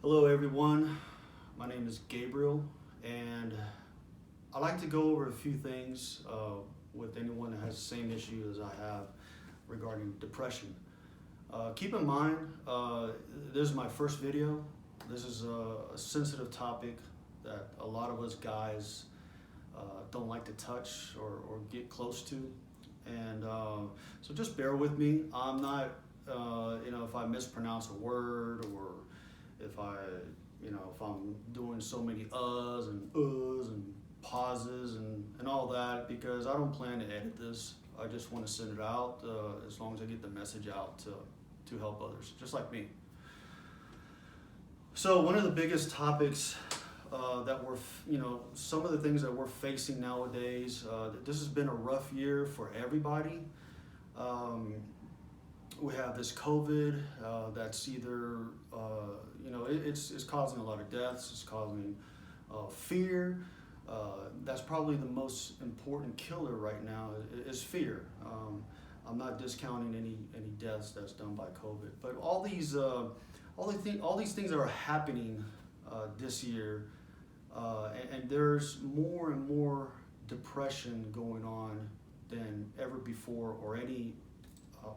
Hello, everyone. My name is Gabriel, and I like to go over a few things with anyone that has the same issue as I have regarding depression. Keep in mind, this is my first video. This is a sensitive topic that a lot of us guys don't like to touch or get close to. And so just bear with me. I'm not, if I mispronounce a word or if if I'm doing so many uhs and pauses and all that, because I don't plan to edit this. I just want to send it out as long as I get the message out to help others, just like me. So one of the biggest topics that some of the things that we're facing nowadays, this has been a rough year for everybody. We have this COVID that's either, it's causing a lot of deaths, it's causing fear. That's probably the most important killer right now is fear. I'm not discounting any deaths that's done by COVID, but all these things that are happening this year, and there's more and more depression going on than ever before,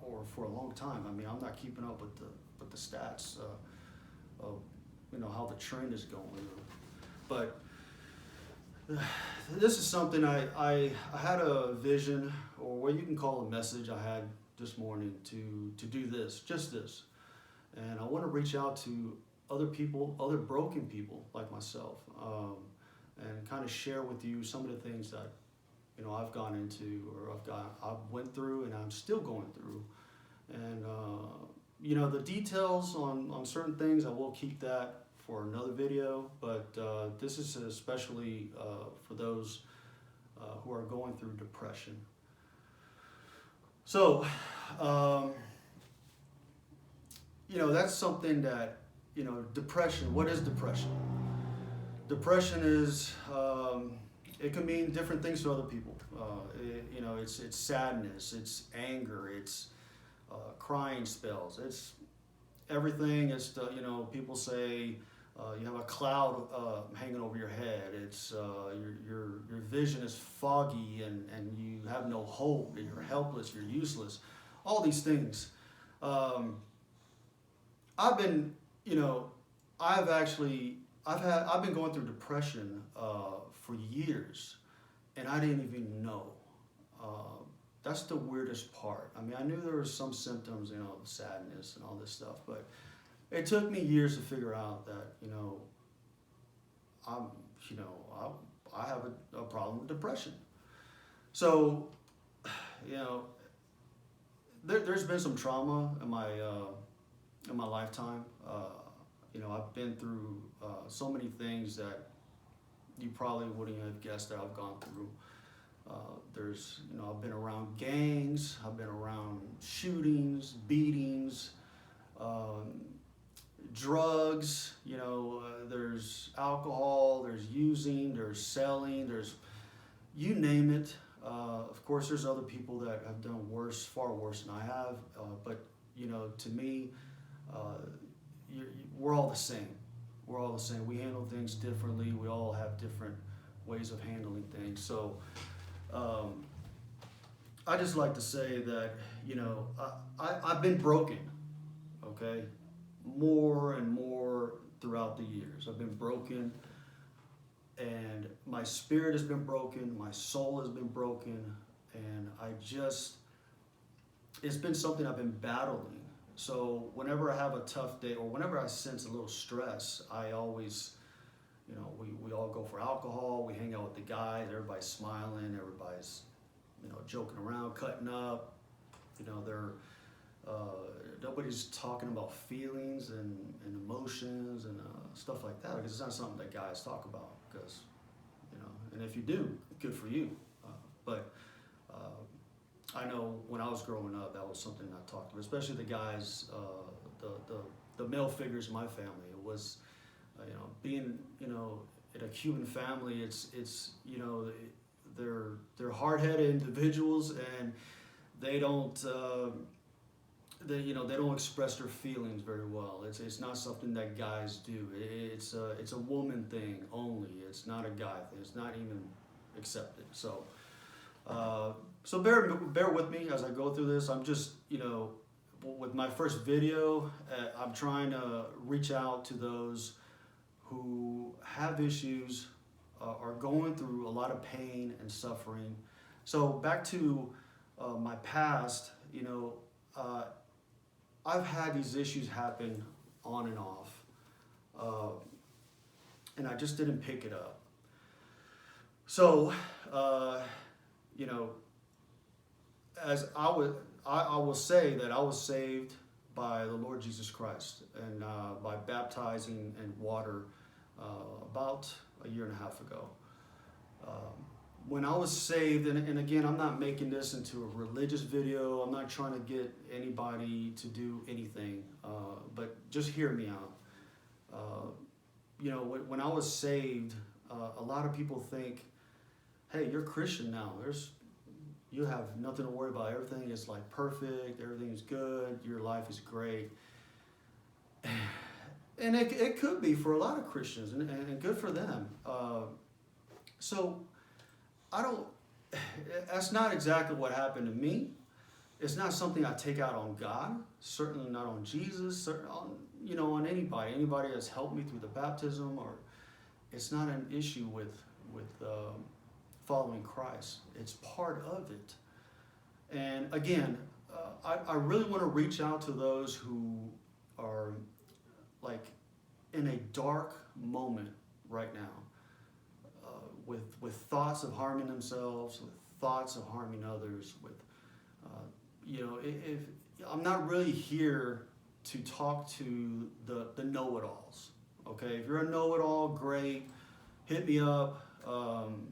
or for a long time. I mean, I'm not keeping up with the stats of how the trend is going, but this is something I had a vision, or what you can call a message I had this morning to do just this, and I want to reach out to other people, other broken people like myself, and kind of share with you some of the things that I've gone into, or I've went through, and I'm still going through. And the details on certain things, I will keep that for another video. But this is especially for those who are going through depression. So, that's something that depression. What is depression? Depression is. It can mean different things to other people. It's sadness, it's anger, it's crying spells, it's everything. It's people say you have a cloud hanging over your head. It's your vision is foggy and you have no hope and you're helpless, you're useless. All these things. I've been going through depression for years, and I didn't even know. That's the weirdest part. I mean, I knew there were some symptoms, sadness and all this stuff, but it took me years to figure out that, I have a problem with depression. So, there's been some trauma in my lifetime. I've been through so many things that you probably wouldn't have guessed that I've gone through. I've been around gangs, I've been around shootings, beatings, drugs, there's alcohol, there's using, there's selling, there's, you name it. Of course, there's other people that have done worse, far worse than I have, but, to me, we're all the same. We're all the same. We handle things differently. We all have different ways of handling things. So I just like to say that, I've been broken, okay? More and more throughout the years. I've been broken, and my spirit has been broken. My soul has been broken. And it's been something I've been battling. So whenever I have a tough day, or whenever I sense a little stress, I always, we all go for alcohol, we hang out with the guys, everybody's smiling, everybody's, joking around, cutting up, nobody's talking about feelings and emotions and stuff like that, because it's not something that guys talk about, because, and if you do, good for you. But I know when I was growing up, that was something I talked about, especially the guys, the male figures in my family. It was, being, in a Cuban family, it's they're hard-headed individuals, and they don't they don't express their feelings very well. It's not something that guys do. It's a woman thing only. It's not a guy thing. It's not even accepted. So bear with me as I go through this. I'm just with my first video, I'm trying to reach out to those who have issues, are going through a lot of pain and suffering. So back to my past, I've had these issues happen on and off, and I just didn't pick it up. So, as I will say that I was saved by the Lord Jesus Christ and by baptizing in water about a year and a half ago. When I was saved, and again, I'm not making this into a religious video. I'm not trying to get anybody to do anything, but just hear me out. When I was saved, a lot of people think, hey, you're Christian now. You have nothing to worry about. Everything is like perfect. Everything is good. Your life is great. And it could be for a lot of Christians, and good for them. So that's not exactly what happened to me. It's not something I take out on God, certainly not on Jesus, on anybody that's helped me through the baptism, or it's not an issue with following Christ. It's part of it. And again, I really want to reach out to those who are like in a dark moment right now, with thoughts of harming themselves, with thoughts of harming others, with if I'm not really here to talk to the know-it-alls. Okay, if you're a know-it-all, great, hit me up,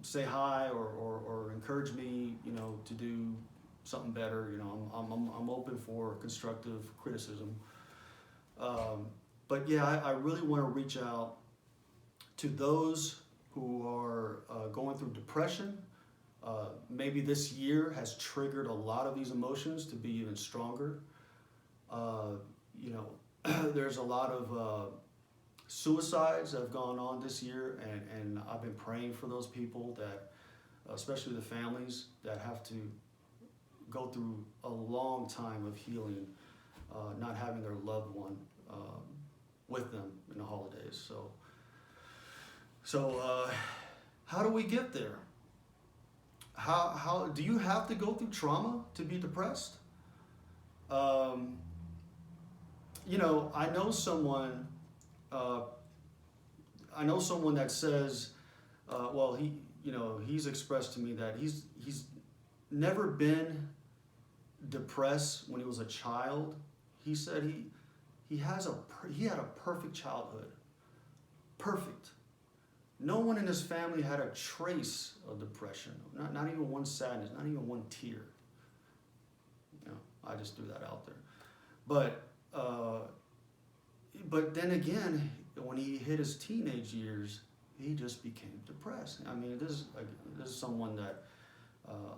say hi, or encourage me, to do something better. I'm open for constructive criticism. But yeah, I really want to reach out to those who are going through depression. Maybe this year has triggered a lot of these emotions to be even stronger. There's a lot of suicides that have gone on this year, and I've been praying for those people, that, especially the families that have to go through a long time of healing, not having their loved one with them in the holidays. So how do we get there? How do you have to go through trauma to be depressed? I know someone. I know someone that says, he's expressed to me that he's never been depressed when he was a child. He said he had a perfect childhood, perfect. No one in his family had a trace of depression, not even one sadness, not even one tear. I just threw that out there. But then again, when he hit his teenage years, he just became depressed. I mean, this is someone that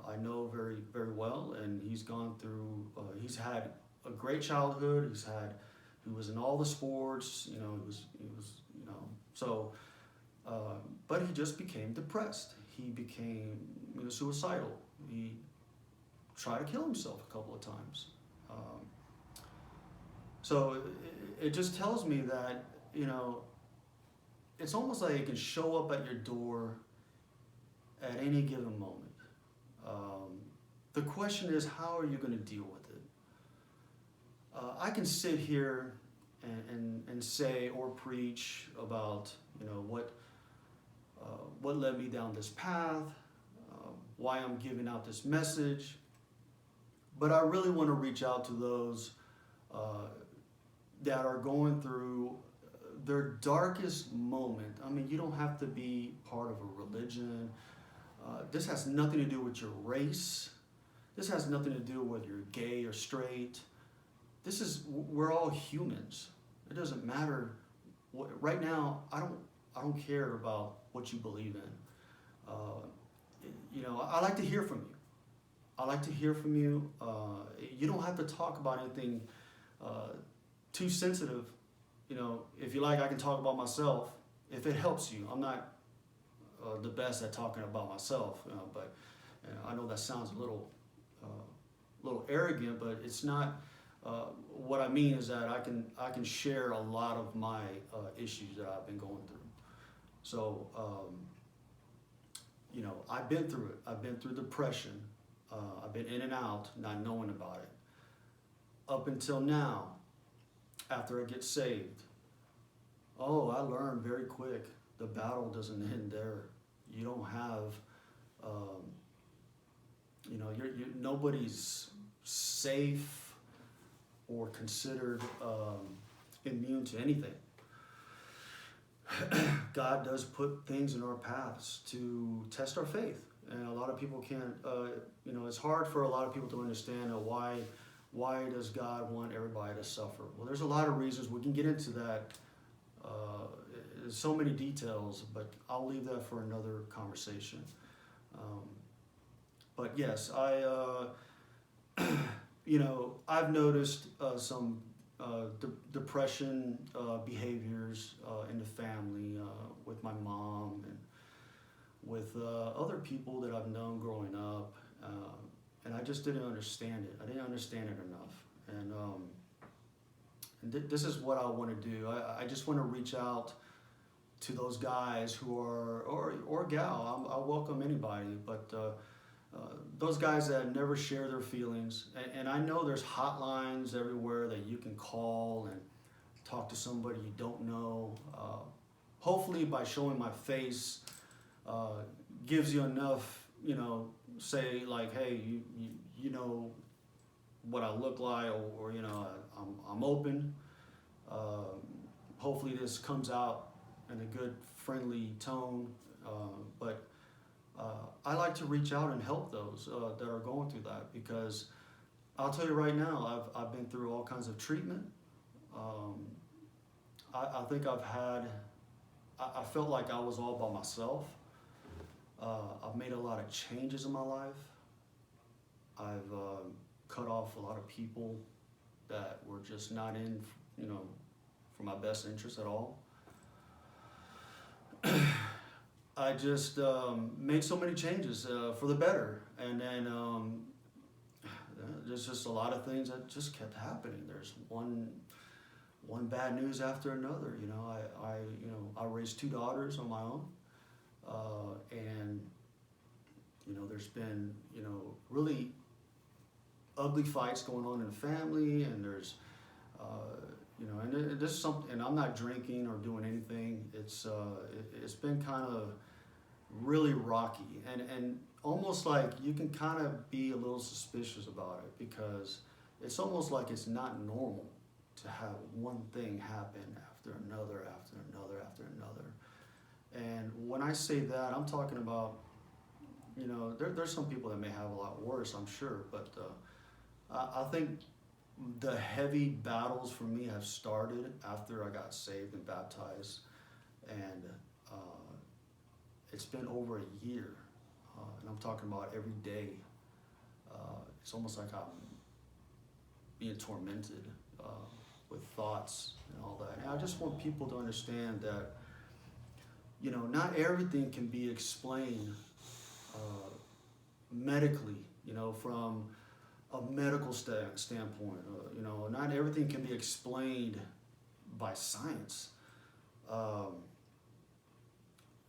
I know very, very well, and he's gone through. He's had a great childhood. He was in all the sports. He was. But he just became depressed. He became suicidal. He tried to kill himself a couple of times. So it just tells me that, it's almost like it can show up at your door at any given moment. The question is, how are you going to deal with it? I can sit here and say or preach about, what led me down this path, why I'm giving out this message. But I really want to reach out to those that are going through their darkest moment. I mean, you don't have to be part of a religion. This has nothing to do with your race. This has nothing to do with you're gay or straight. We're all humans. It doesn't matter. Right now, I don't care about what you believe in. I like to hear from you. I like to hear from you. You don't have to talk about anything too sensitive. If you like, I can talk about myself if it helps you. I'm not the best at talking about myself, but I know that sounds a little arrogant, but it's not. What I mean is that I can share a lot of my issues that I've been going through. So I've been through it. I've been through depression. I've been in and out, not knowing about it. Up until now, after I get saved, I learned very quick. The battle doesn't end there. You don't have, nobody's safe or considered immune to anything. God does put things in our paths to test our faith. And a lot of people can't, it's hard for a lot of people to understand why does God want everybody to suffer? Well, there's a lot of reasons. We can get into that. There's so many details, but I'll leave that for another conversation. But yes, I've noticed some depression behaviors in the family with my mom and with other people that I've known growing up, and I just didn't understand it. I didn't understand it enough, and this is what I want to do. I just want to reach out to those guys who are, or gal. I welcome anybody, but those guys that never share their feelings, and I know there's hotlines everywhere that you can call and talk to somebody you don't know. Hopefully by showing my face gives you enough, say like, hey, you know what I look like, or I'm open. Hopefully this comes out in a good, friendly tone, but I like to reach out and help those that are going through that, because I'll tell you right now, I've been through all kinds of treatment. I think I felt like I was all by myself. I've made a lot of changes in my life. I've cut off a lot of people that were just not in, for my best interest at all. I just made so many changes for the better, and then there's just a lot of things that just kept happening. There's one bad news after another. I raised 2 daughters on my own, and there's been really ugly fights going on in the family, and there's and this is something. And I'm not drinking or doing anything. It's been kind of really rocky, and almost like you can kind of be a little suspicious about it, because it's almost like it's not normal to have one thing happen after another, after another, after another. And when I say that, I'm talking about, there's some people that may have a lot worse, I'm sure, but I think the heavy battles for me have started after I got saved and baptized, and it's been over a year, and I'm talking about every day. It's almost like I'm being tormented with thoughts and all that. And I just want people to understand that, not everything can be explained medically, from a medical standpoint. Not everything can be explained by science.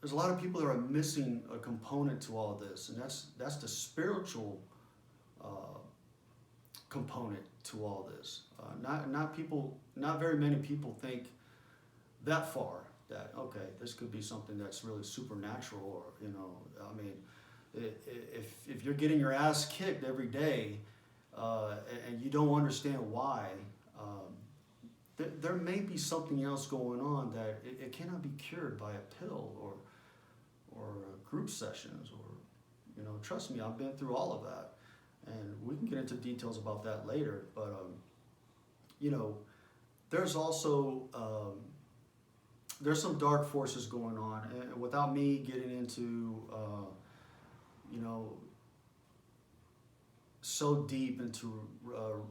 There's a lot of people that are missing a component to all of this, and that's the spiritual component to all this. Not very many people think that far, that okay, this could be something that's really supernatural, or if you're getting your ass kicked every day and you don't understand why, there may be something else going on that it cannot be cured by a pill or group sessions, or trust me, I've been through all of that, and we can get into details about that later. But there's also there's some dark forces going on, and without me getting into so deep into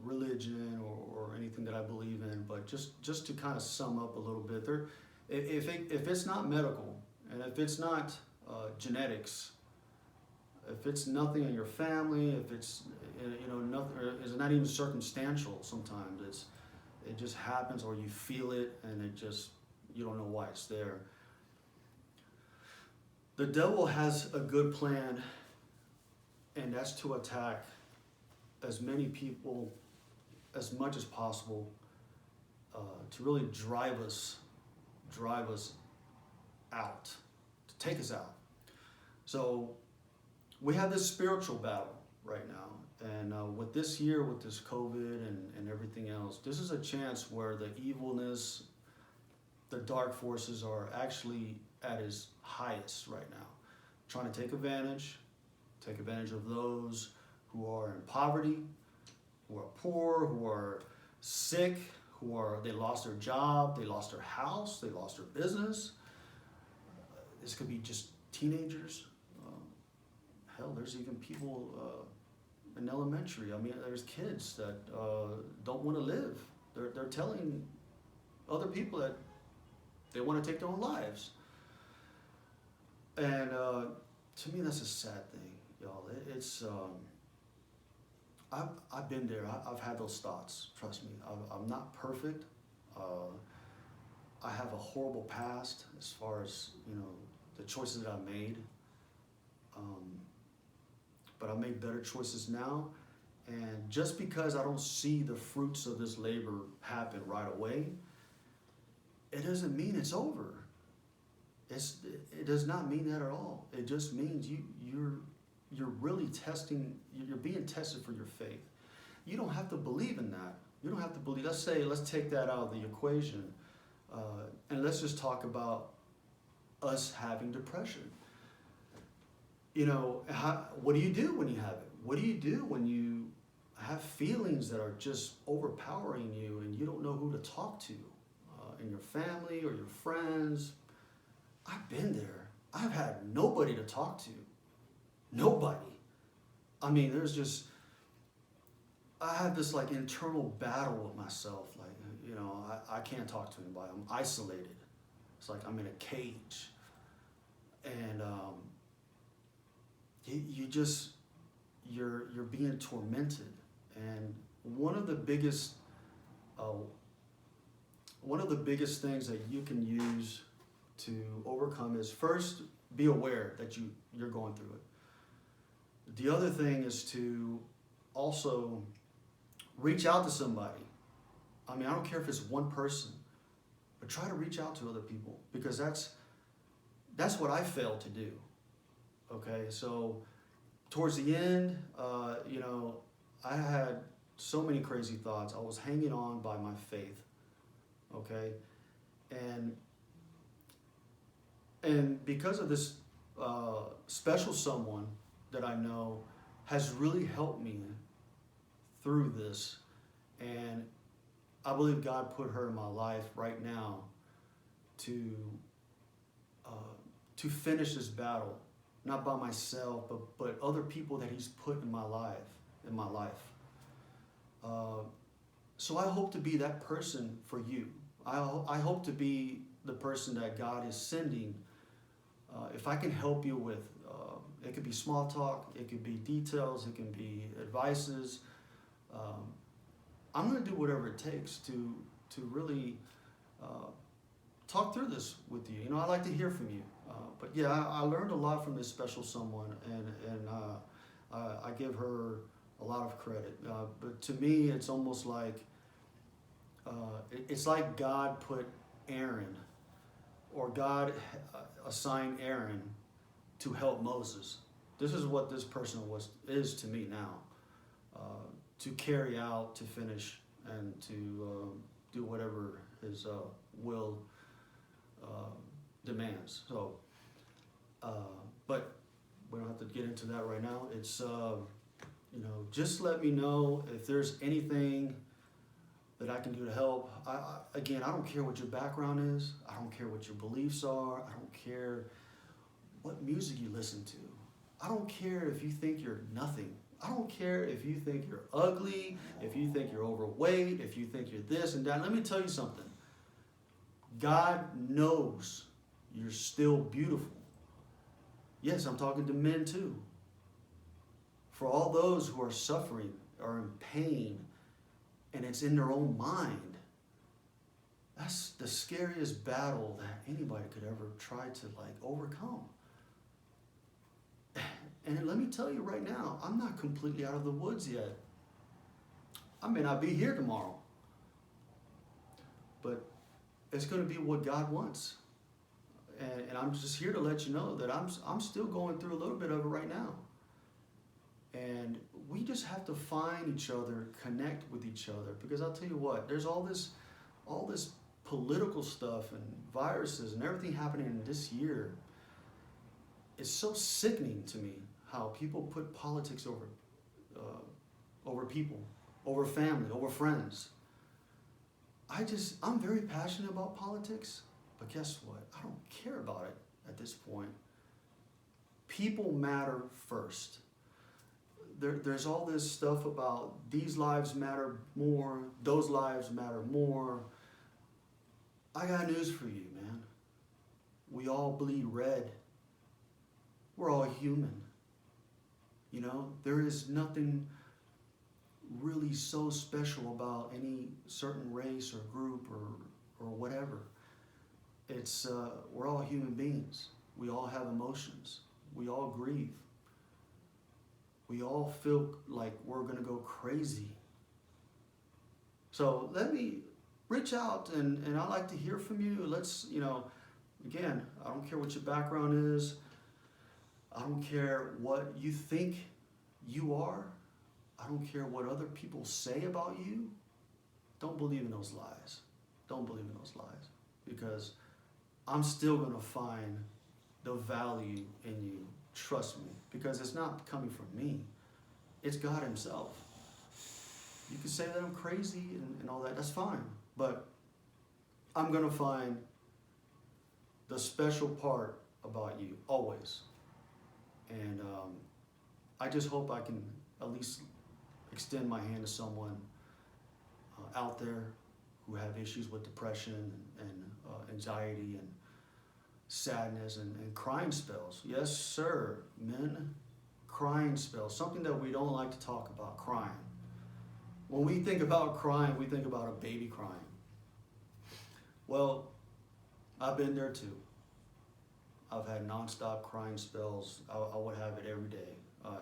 religion or anything that I believe in, but just to kind of sum up a little bit, if it's not medical and if it's not genetics, if it's nothing in your family, if it's nothing, or is not even circumstantial. Sometimes it just happens, or you feel it, and you don't know why it's there. The devil has a good plan, and that's to attack as many people as much as possible, to really drive us out, to take us out. So we have this spiritual battle right now, and with this year, with this COVID and everything else, this is a chance where the evilness, the dark forces are actually at its highest right now, trying to take advantage of those who are in poverty, who are poor, who are sick, they lost their job, they lost their house, they lost their business. This could be just teenagers. Hell, there's even people in elementary. I mean, there's kids that don't want to live. They're telling other people that they want to take their own lives. And to me, that's a sad thing, y'all. It's I've been there. I've had those thoughts. Trust me. I'm not perfect. I have a horrible past as far as the choices that I made. But I make better choices now. And just because I don't see the fruits of this labor happen right away, it doesn't mean it's over. It does not mean that at all. It just means you're really testing, you're being tested for your faith. You don't have to believe in that. You don't have to believe. Let's take that out of the equation, and let's just talk about us having depression. What do you do when you have it? What do you do when you have feelings that are just overpowering you and you don't know who to talk to in your family or your friends? I've been there. I've had nobody to talk to. Nobody. I mean, I have this like internal battle with myself. Like, I can't talk to anybody. I'm isolated. It's like I'm in a cage. And you're being tormented. And one of the biggest things that you can use to overcome is, first, be aware that you're going through it. The other thing is to also reach out to somebody. I mean, I don't care if it's one person, but try to reach out to other people, because that's what I failed to do. Okay, so towards the end, I had so many crazy thoughts. I was hanging on by my faith. Okay, and because of this special someone that I know has really helped me through this, and I believe God put her in my life right now to finish this battle, not by myself, but other people that He's put in my life. So I hope to be that person for you. I hope to be the person that God is sending. If I can help you with, it could be small talk, it could be details, it can be advices. I'm going to do whatever it takes to really talk through this with you. I like to hear from you. But yeah, I learned a lot from this special someone, and I give her a lot of credit. But to me, it's almost like it's like God put Aaron, or God assigned Aaron to help Moses. This is what this person is to me now, to carry out, to finish, and to do whatever His will demands. So, but we don't have to get into that right now. It's just let me know if there's anything that I can do to help. Again, I don't care what your background is. I don't care what your beliefs are. I don't care what music you listen to. I don't care if you think you're nothing. I don't care if you think you're ugly, if you think you're overweight, if you think you're this and that. Let me tell you something. God knows you're still beautiful. Yes, I'm talking to men too. For all those who are suffering, are in pain, and it's in their own mind, that's the scariest battle that anybody could ever try to overcome. And let me tell you right now, I'm not completely out of the woods yet. I may not be here tomorrow, but it's going to be what God wants. And I'm just here to let you know that I'm still going through a little bit of it right now. And we just have to find each other, connect with each other, because I'll tell you what, there's all this political stuff and viruses and everything happening in this year. It's so sickening to me how people put politics over people, over family, over friends. I'm very passionate about politics, but guess what? I don't care about it at this point. People matter first. There's all this stuff about these lives matter more, those lives matter more. I got news for you, man. We all bleed red. We're all human. You know, there is nothing really so special about any certain race or group or whatever. It's we're all human beings. We all have emotions. We all grieve. We all feel like we're gonna go crazy. So let me reach out and I'd like to hear from you. Let's, again, I don't care what your background is. I don't care what you think you are. I don't care what other people say about you. Don't believe in those lies. Don't believe in those lies. Because I'm still going to find the value in you. Trust me. Because it's not coming from me. It's God himself. You can say that I'm crazy and all that. That's fine. But I'm going to find the special part about you, always. And I just hope I can at least extend my hand to someone out there who have issues with depression and anxiety and sadness and crying spells. Yes, sir, men, crying spells. Something that we don't like to talk about, crying. When we think about crying, we think about a baby crying. Well, I've been there too. I've had nonstop crying spells. I would have it every day.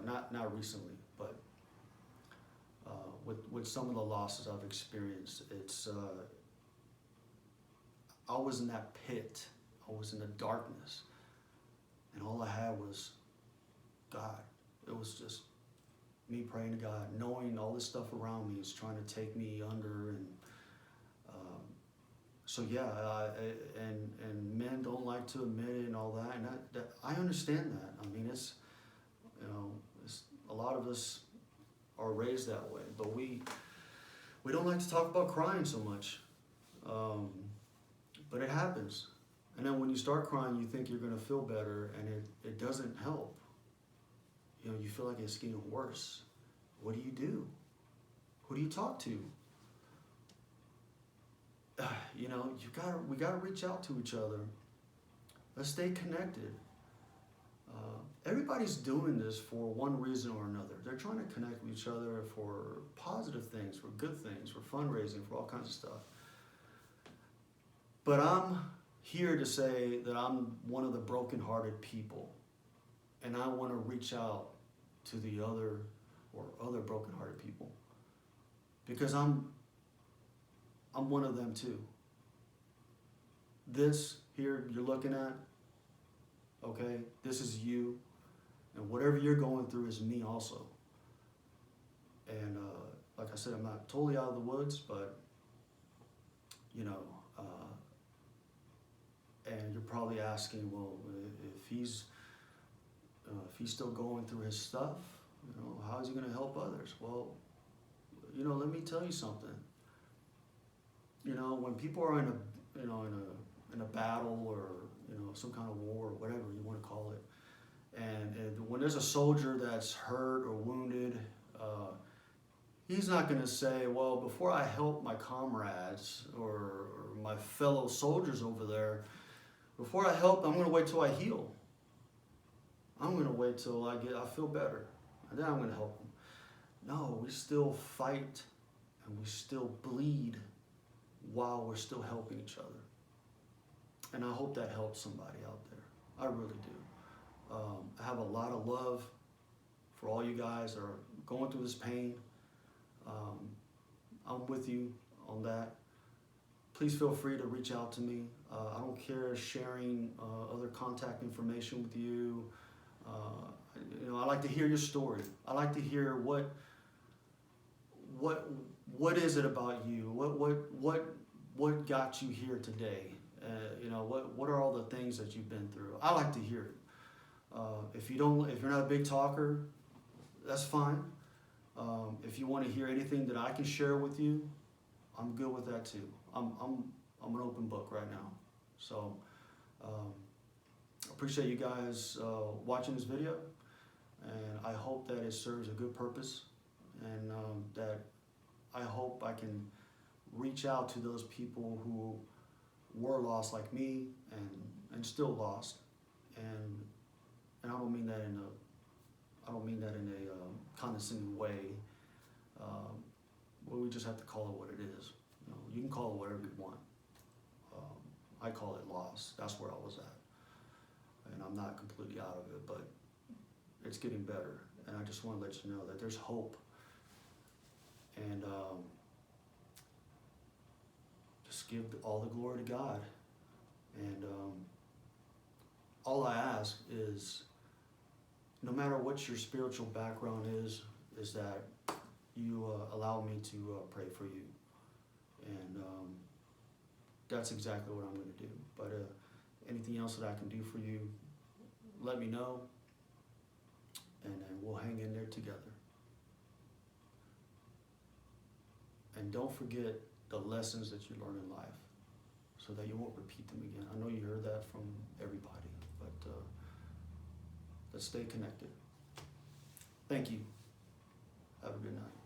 Not recently, but with some of the losses I've experienced, it's I was in that pit. I was in the darkness, and all I had was God. It was just me praying to God, knowing all this stuff around me is trying to take me under, and so yeah, and men don't like to admit it and all that, and that I understand that. I mean, it's a lot of us are raised that way, but we don't like to talk about crying so much, but it happens. And then when you start crying, you think you're going to feel better, and it doesn't help. You feel like it's getting worse. What do you do? Who do you talk to? We gotta reach out to each other. Let's stay connected. Everybody's doing this for one reason or another. They're trying to connect with each other for positive things, for good things, for fundraising, for all kinds of stuff. But I'm here to say that I'm one of the broken-hearted people, and I want to reach out to the other broken-hearted people, because I'm one of them too. This here you're looking at, okay, this is you, and whatever you're going through is me also. And like I said, I'm not totally out of the woods, but and you're probably asking, well, if he's still going through his stuff, how is he going to help others? Well, let me tell you something. When people are in a battle or some kind of war or whatever you want to call it, And when there's a soldier that's hurt or wounded, he's not going to say, well, before I help my comrades or my fellow soldiers over there, before I help, I'm going to wait till I heal. I'm going to wait till I feel better, and then I'm going to help them. No, we still fight and we still bleed while we're still helping each other. And I hope that helps somebody out there. I really do. I have a lot of love for all you guys that are going through this pain. I'm with you on that. Please feel free to reach out to me. I don't care sharing other contact information with you. I like to hear your story. I like to hear what is it about you? What got you here today? What are all the things that you've been through? I like to hear it. If you're not a big talker, that's fine. If you want to hear anything that I can share with you, I'm good with that too. I'm an open book right now. So appreciate you guys watching this video, and I hope that it serves a good purpose, and that I hope I can reach out to those people who were lost like me and still lost, and I don't mean that in a condescending way. Well, we just have to call it what it is. You can call it whatever you want. I call it loss. That's where I was at, and I'm not completely out of it, but it's getting better. And I just want to let you know that there's hope, and just give all the glory to God. And all I ask is, no matter what your spiritual background is that you allow me to pray for you. And that's exactly what I'm going to do. But anything else that I can do for you, let me know, and we'll hang in there together. And don't forget the lessons that you learn in life, so that you won't repeat them again. I know you heard that from everybody, but let's stay connected. Thank you. Have a good night.